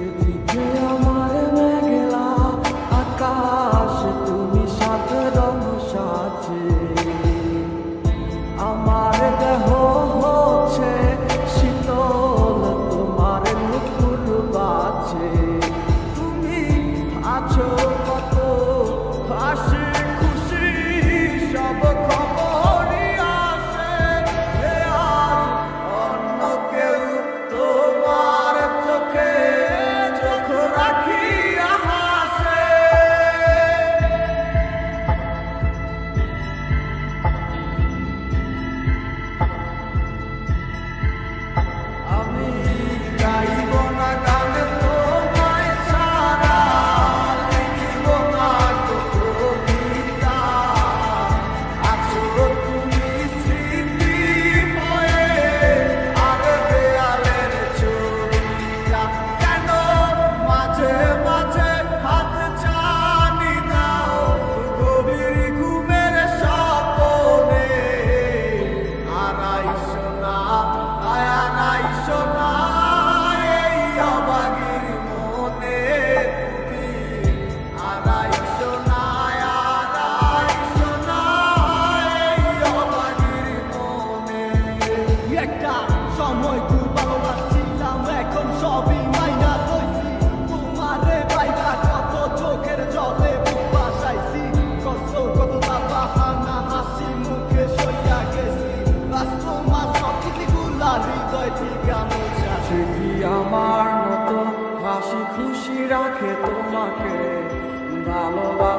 যেদিকে আমার মেঘলা আকাশ তুমি সাত রং সাজে আমার দেহ হচ্ছে শীতল তোমার নুপুর বাজে তুমি আছো কত হাসি খুশি সব খবরই আসে আর অন্য কেউ তোমার চোখে চোখ রাখিয়া হাসে আমি গাইব না গান তোমায় ছাড়া লিখিব না কবিতা আছো তুমি স্মৃতি হয়ে আর দেয়ালের ছবিটা কেন মাঝে মাঝে হাত ছানি দাও গভীর ঘুমের স্বপ্নে আর আইসো না আয়ার আইসো না এই অবাগির মনে তুমি আর আইসো না আর আইসো না এই অবাগির মনে একটা সময় খুব ভালোবাসছিলাম এখন সবই মাইনা লইছি তোমারে পাইবা কত চোখের জলে বুক বাসাইছি কষ্ট কত বাহানা হাসি মুখে সইয়া গেছি তোমার সব কিছুগুলা হৃদয় থেকে মোছা সে কি আমার মতো হাসি খুশি রাখে তোমাকে ভালোবাসা